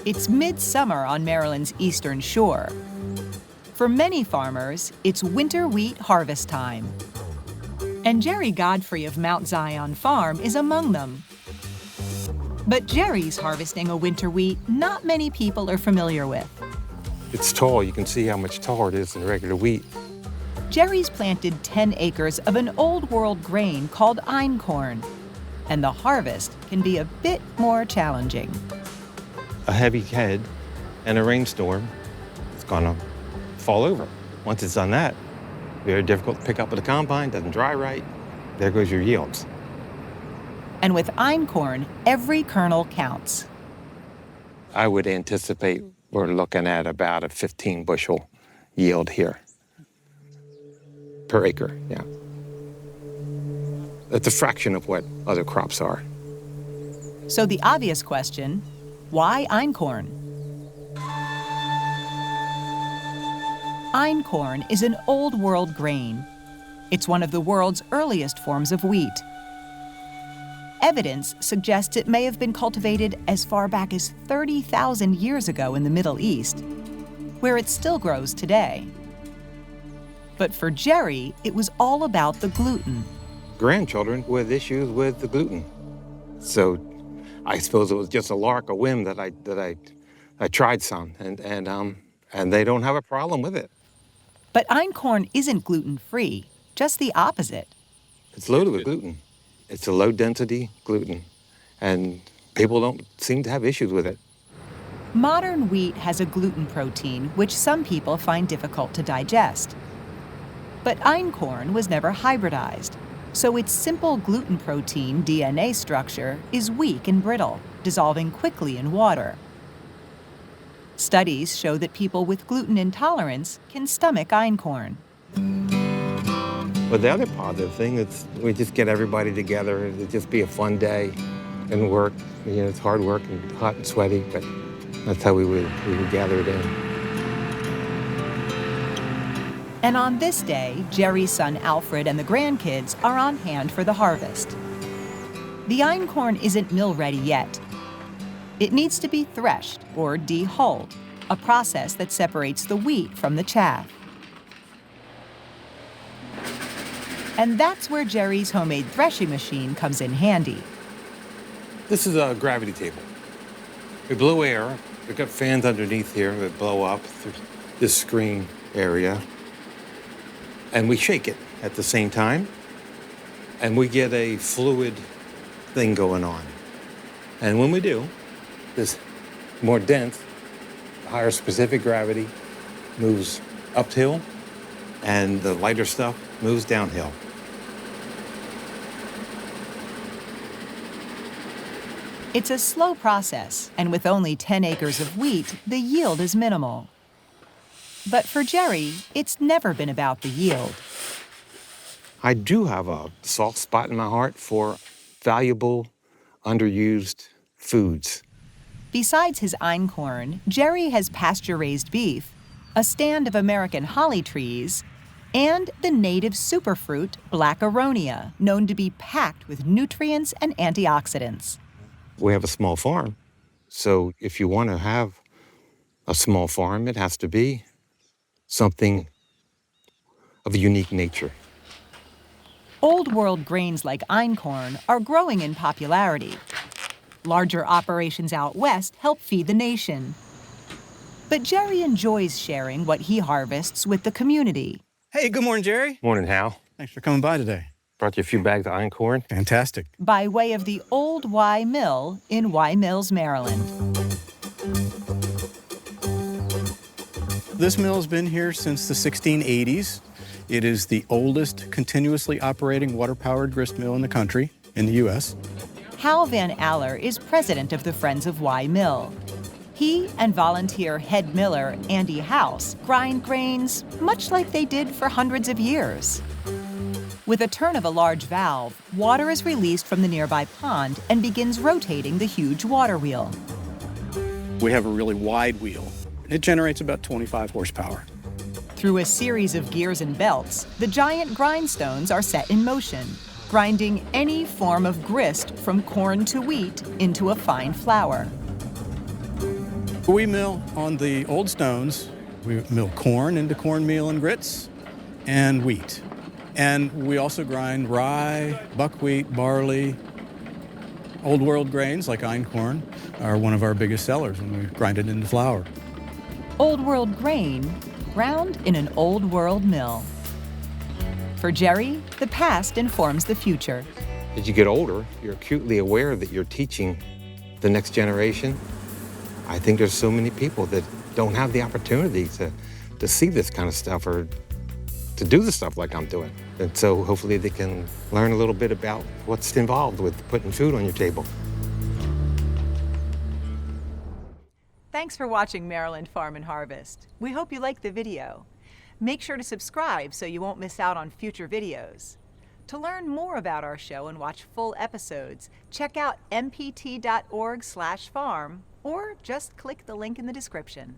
It's midsummer on Maryland's eastern shore. For many farmers, it's winter wheat harvest time. And Gerry Godfrey of Mount Zion Farm is among them. But Gerry's harvesting a winter wheat not many people are familiar with. It's tall. You can see how much taller it is than regular wheat. Gerry's planted 10 acres of an old world grain called Einkorn, and the harvest can be a bit more challenging. A heavy head and a rainstorm, it's gonna fall over. Once it's done that, very difficult to pick up with a combine, doesn't dry right, there goes your yields. And with Einkorn, every kernel counts. I would anticipate we're looking at about a 15 bushel yield here per acre, yeah. That's a fraction of what other crops are. So the obvious question, why Einkorn? Einkorn is an old world grain. It's one of the world's earliest forms of wheat. Evidence suggests it may have been cultivated as far back as 30,000 years ago in the Middle East, where it still grows today. But for Gerry, it was all about the gluten. Grandchildren with issues with the gluten. So I suppose it was just a lark, a whim that I tried some, and they don't have a problem with it. But Einkorn isn't gluten-free, just the opposite. It's loaded with gluten. It's a low-density gluten, and people don't seem to have issues with it. Modern wheat has a gluten protein which some people find difficult to digest. But Einkorn was never hybridized, so its simple gluten protein DNA structure is weak and brittle, dissolving quickly in water. Studies show that people with gluten intolerance can stomach Einkorn. But the other positive thing is we just get everybody together. It'd just be a fun day and work. You know, it's hard work and hot and sweaty, but that's how we would gather it in. And on this day, Gerry's son Alfred and the grandkids are on hand for the harvest. The Einkorn isn't mill-ready yet. It needs to be threshed or dehulled, a process that separates the wheat from the chaff. And that's where Gerry's homemade threshing machine comes in handy. This is a gravity table. We blow air. We've got fans underneath here that blow up through this screen area. And we shake it at the same time. And we get a fluid thing going on. And when we do, this more dense, higher specific gravity moves uphill, and the lighter stuff moves downhill. It's a slow process, and with only 10 acres of wheat, the yield is minimal. But for Gerry, it's never been about the yield. I do have a soft spot in my heart for valuable, underused foods. Besides his Einkorn, Gerry has pasture-raised beef, a stand of American holly trees, and the native superfruit black aronia, known to be packed with nutrients and antioxidants. We have a small farm, so if you want to have a small farm, it has to be something of a unique nature. Old world grains like Einkorn are growing in popularity. Larger operations out west help feed the nation. But Gerry enjoys sharing what he harvests with the community. Hey, good morning, Gerry. Morning, Hal. Thanks for coming by today. Brought you a few bags of Einkorn. Fantastic. By way of the Old Wye Mill in Wye Mills, Maryland. This mill has been here since the 1680s. It is the oldest continuously operating water-powered grist mill in the country, in the U.S. Hal Van Aller is president of the Friends of Wye Mill. He and volunteer head miller Andy House grind grains much like they did for hundreds of years. With a turn of a large valve, water is released from the nearby pond and begins rotating the huge water wheel. We have a really wide wheel. It generates about 25 horsepower. Through a series of gears and belts, the giant grindstones are set in motion, grinding any form of grist from corn to wheat into a fine flour. We mill on the old stones. We mill corn into cornmeal and grits, and wheat. And we also grind rye, buckwheat, barley. Old world grains like einkorn are one of our biggest sellers, and we grind it into flour. Old world grain ground in an old world mill. For Gerry, the past informs the future. As you get older, you're acutely aware that you're teaching the next generation. I think there's so many people that don't have the opportunity to see this kind of stuff or to do the stuff like I'm doing. And so hopefully they can learn a little bit about what's involved with putting food on your table. Thanks for watching Maryland Farm and Harvest. We hope you liked the video. Make sure to subscribe so you won't miss out on future videos. To learn more about our show and watch full episodes, check out mpt.org/farm or just click the link in the description.